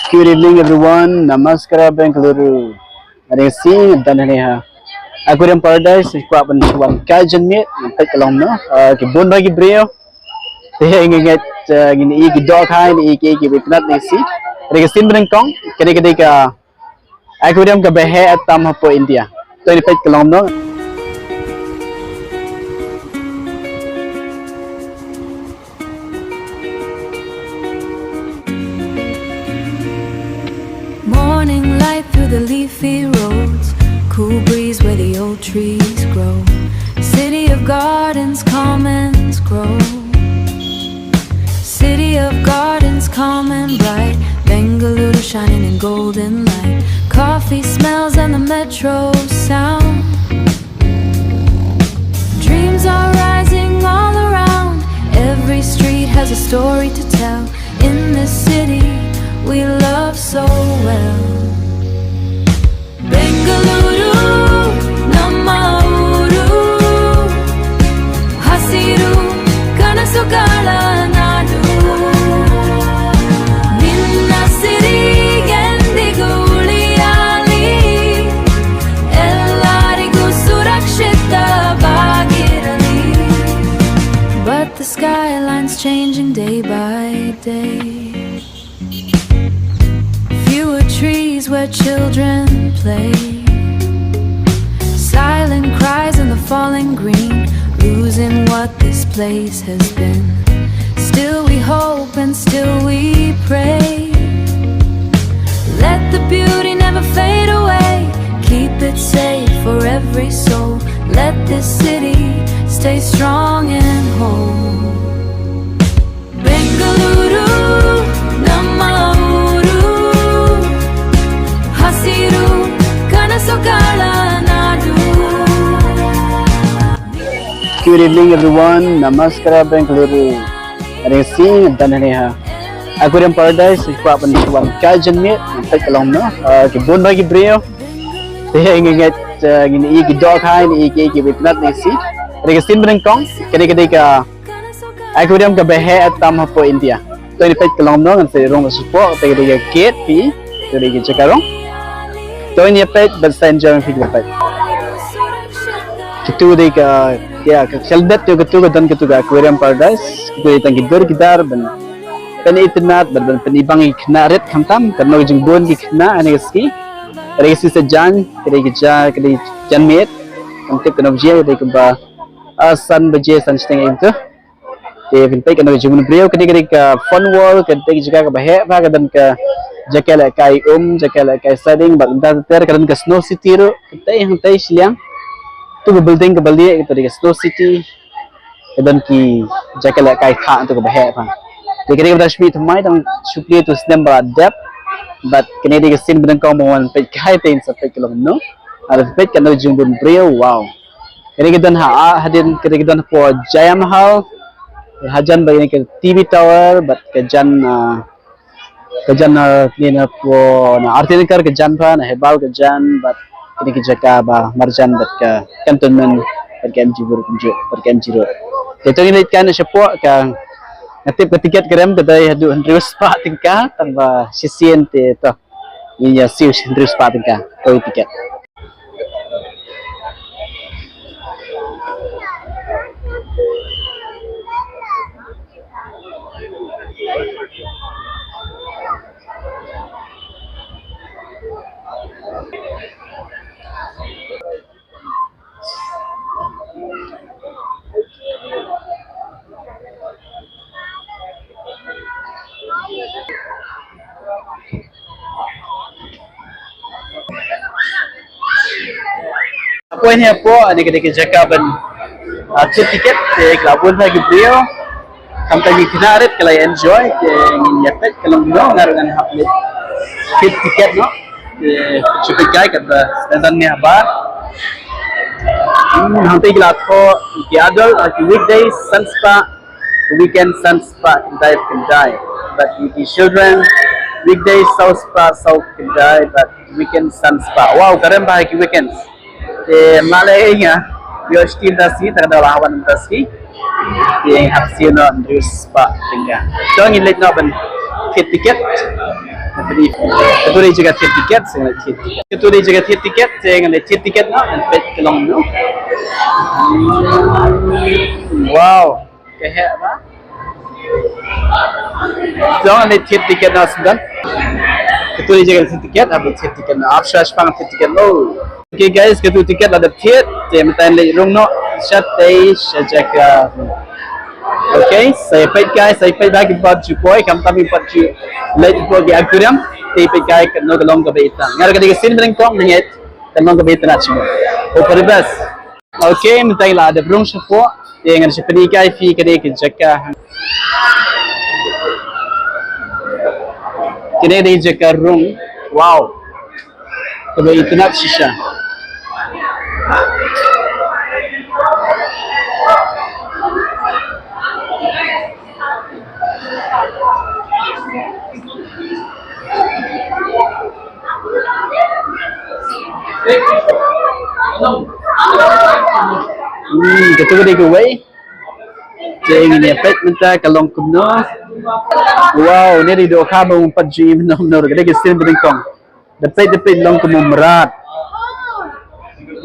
Good evening, everyone. Namaskar, Bengaluru. Ada sing dan ini Aquarium Paradise. Aku akan cuba kajian ni. Nampak kalau no. Kibon bagi brio. Dia ingat ini dog hai ini berkenat ni si. Ada sin berengkong. Kena ke Aquarium ke behe atam hapo India. Tu ini nampak kalau no. Morning light through the leafy roads, cool breeze where the old trees grow. City of gardens, calm and grow. City of gardens, calm and bright. Bengaluru shining in golden light. Coffee smells and the metro sound. Dreams are rising all around. Every street has a story to tell. In this city we love so well. Bengaluru, Nammauru, Hasiru, Kanasugala Nadu. Ninna city endigu uliyali, ellarigu surakshita bagirali. But the skyline's changing day by day. Fewer trees where children play. Silent cries in the falling green, losing what this place has been. Still we hope and still we pray. Let the beauty never fade away. Keep it safe for every soul. Let this city stay strong and whole. Bengaluru, Nammauru, Hasiru, Kanasugala Nadu. Good evening, everyone. Namaskar, Bengaluru. Ada sing dan ini Aquarium Paradise. Aku akan cuba kajian ni. Nampak kalau no. Kibon bagi brio. Dia ingat ini dog hai ini berkenat ni si. Ada sin berengkong. Kena ke Aquarium ke behe atam hapo India. Tu ini nampak kalau no. Kan saya rong support. Kena ke gate pi. Kena ke cakap rong. Tu ini nampak bersenjang fikir nampak. Itu dia ya keldat juga ketu dan ketu Aquarium Paradise ketu tang gidur gidar ben penitnat ben penibang iknaret khamtam karena ujung bon ikna ane ski resi sejan kede janmet untuk kena ujian dari keba san baje san setengah itu te fin pai kena ujung brio kede fun wall kede juga ke bahe ba kadan ke jakela kai jakela kai sading bagda ter kadan ke snow city ro kete yang tai silang tu building ke balik itu di Snow City dan ki jakala kai kha tu ke bahe pa jadi kita shpi thamai tang shukriya tu snem ba depth but kene di sin bidang ko mo pe kai pe sa pe kilo no ar pe kan jung bun brio wow kene kita hadin kene kita po Jaya Mahal hajan ba ini ke TV tower but ke jan ni na po na artinikar ke jan pa na hebal ke jan but kini kita ba marjan dekat cantonment dekat MG Road. Itu ini kan siapa kan natip ke tiket kerem kedai hadu Andrews Spa tingkah tanpa sisien te to. Ini ya siu Andrews Spa tingkah kau tiket. Apa ini apa? Ini kita jaga ben tiket kelabun lagi beliau. Sampai kena arit kalau enjoy, ingin nyepet kalau no ngarangan haplit fit tiket no. Cukup gay kata dan ni apa? Sampai kita ko adult weekdays sun spa, weekend sun spa kendai. But the children weekdays south spa kendai, but weekend sun spa. Wow, keren bah weekends. Malaysia, yo still dasi terhadap lawan dasi. Yang hasil no Andrews Spa tinggal. So ngin late no ben fit tiket. Beli itu dia juga tiket dengan tiket. Itu dia juga tiket dengan tiket no dan pet kelong no. Wow, kayak apa? Jangan ada tiket no sudah. Itu dia juga tiket, apa tiket no? After pang tiket no. Okay guys, itu tiket ada tiket. Jadi kita lihat rong no. Shatay shajaga. Okay, saya pay guys, saya pay bagi baju boy, kami tapi baju late boy di aquarium, tapi pay guys kan no galong kabaitan. Ngar ka di sin bring kong nangit, kan no kabaitan at siya. O paribas. Okay, mitay la ada brong siya po, ngar siya pili guys fi kadi jaka. Kini di jaka rong, wow. Kabaitan at siya. Ketua dia kuai. Jangan ni apa minta kalong kumno. Wow, ni di doa kau empat jam nom. Kita kisah beringkong. Dapat long kumumrat.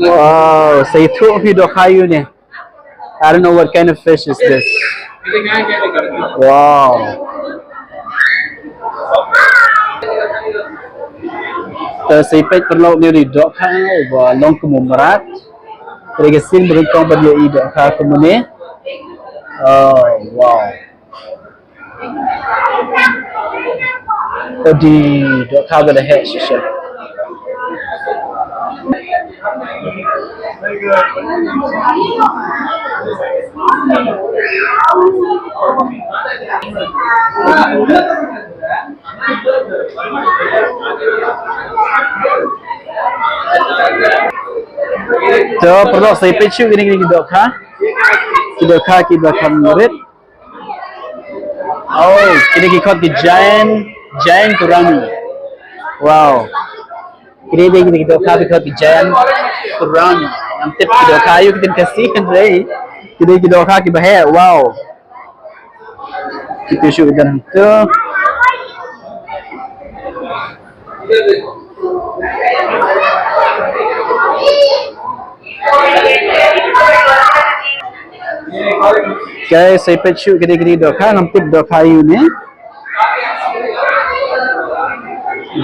Wow, saya tu di doa kayu ni. I don't know what kind of fish is this. Wow. Saya perlu ni doa kau long kumumrat. Regisin berikong beliau ida kah kemana? Oh wow. Tadi dok kah dah head sisa. So perlu saya pecu gini dok ha? Kita akan murid. Oh, kita ikut di giant kurami. Wow. Kita dok ha ikut di giant kurami. Nanti dok ha yuk kita kasih Andre. Kita dok ha kita bahaya. Wow. Kita shoot dan tu. Guys, saya pecu gede-gede doka, nampip doka kayu ni.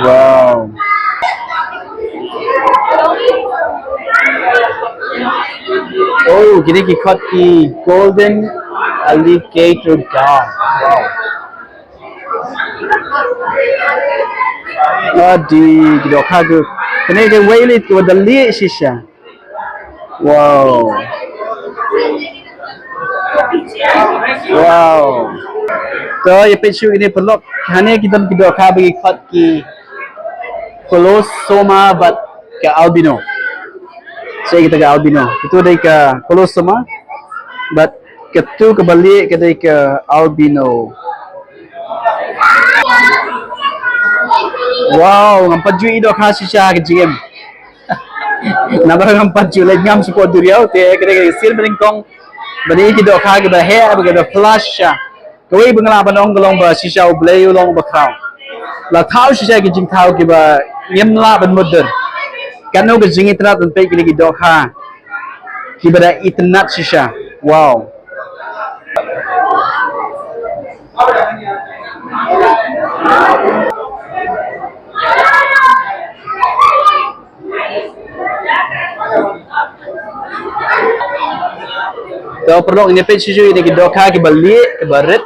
Wow. Oh, gini kikot ki golden alligator gar. Wow. Adi doka tu. Kena ke whale tu ada lihat sisa. Wow. Wow. So, ये पेशु ini perlu खाने की तरफ kita खा बगी खत की colosoma but ke albino. Saya kita ke albino. Itu dari ke colosoma but ketu kembali ke dari ke albino. Wow, ngampat ju ido khas sisa ke jim. Nampak ngampat ju lagi ngam support duriau te kira sil beringkong. Bani kita khas ke bahaya begitu flash. Kau ini bengala banong gelong bah sisa ublay ulong bakau. Lah tahu sisa ke jing tahu ke bah nyemla ban modern. Karena ke jing itnat dan pergi lagi dokha. Kibada itnat sisa. Wow. So perlu ini pun sih ini kita dokha ke balik ke barat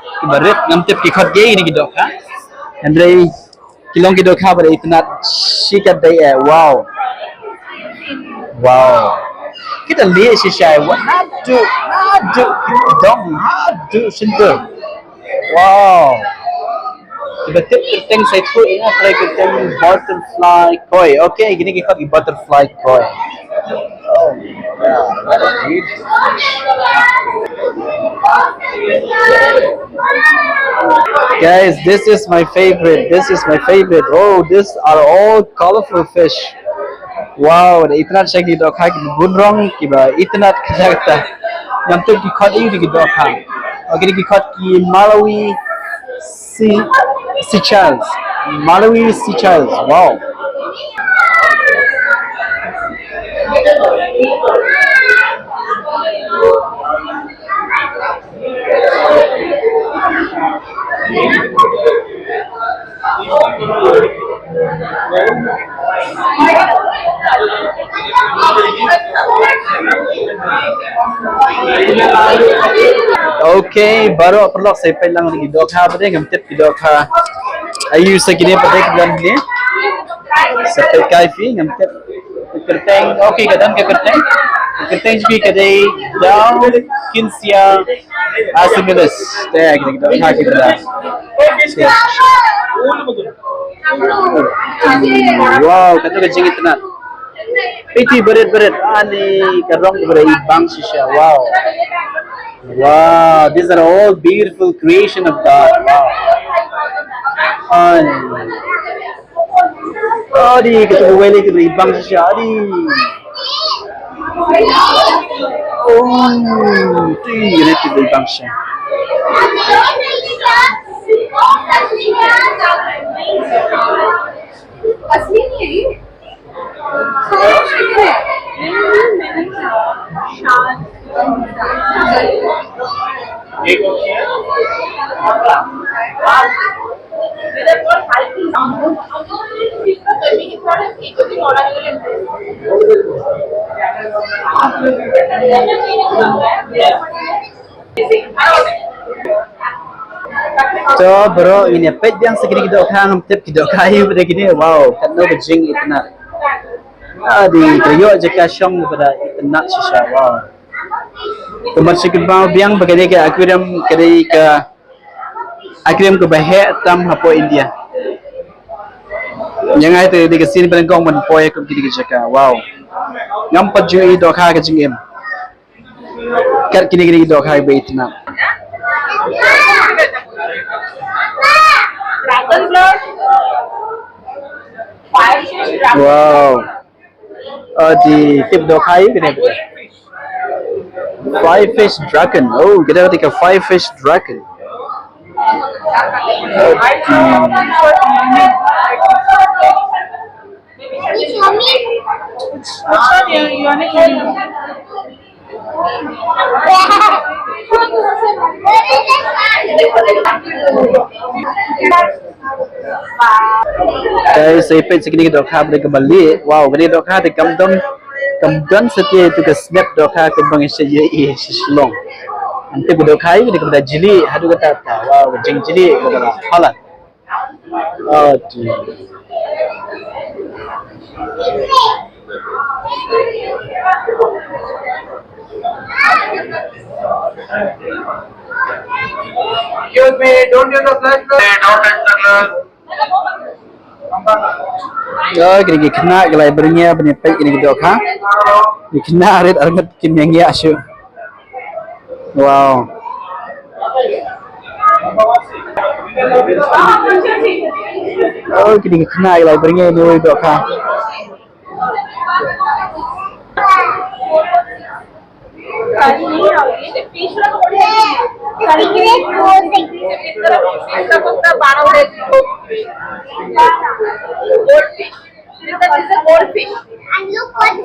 ngamtip ke khot gay ini kita dokha. Andre kilong kita dokha pada itnat sikat daya. Wow. Wow. Kita lihat sih saya. Nadu dong nadu sentuh. Wow. Tiba-tiba kita saya tu ingat lagi kita butterfly koi. Okay, gini kita butterfly koi. Oh, yeah, what a beautiful fish. Guys, this is my favorite. Oh, these are all colorful fish. Wow, the itnat saya di dokha ki bunrong ki ba itnat kata yang tu ki khot ini di dokha. Okay, ki khot ki Malawi si Charles. Malawi sea child. Wow. Okay, baru perlu saya pelang lagi dok ha pada ngam tip dok ha. Ayu segini pada bulan ni. Sampai kaifi ngam tip kerteng. Okay, kadang ke kerteng. Kerteng juga kadai down kinsia asimilis. Teh kita dok ha kita dah. Wow, kata kecing itu nak. Piti berat-berat. Ani karong berai bang shisha. Wow. Wow, these are all beautiful creation of God. Wow. Adi, kita boleh kita ibang shisha. Adi. Oh, tu ini kita ibang shisha. असली नहीं है ये So bro, ini pet yang segini kita orang tip kita kayu pada gini, wow, kan no bejing itu nak. Adi, kayu aja kasyong pada itu nak sisa, wow. Kemudian sikit bang biang bagaimana ke aquarium ke bahaya tam hapo India. Yang itu di kesini berengkong menpoy ke kiri kerja, wow. Nampak juga itu kah ke jengim. Kat kini itu kah baik nak. Wow. Di tip dok hai kena betul. Five fish dragon. Oh, kita ketika five fish dragon. Guys, saya pet segini dok ha pada kembali. Wow, gini dok ha de kamdon setia itu ke snap dok ha ke bang ye long. Nanti dok ha ini kepada jili hadu kata ta. Wow, jeng jili kepada halat. Oh, tu. Excuse me, don't use the flash. Don't touch the glass. Ya, kini kena gelai bernya penyepai kini dok ha. Kena arit arngat kimyang ya asyu. Wow. Oh, kini kena gelai bernya ni dok ha. goldfish. And look what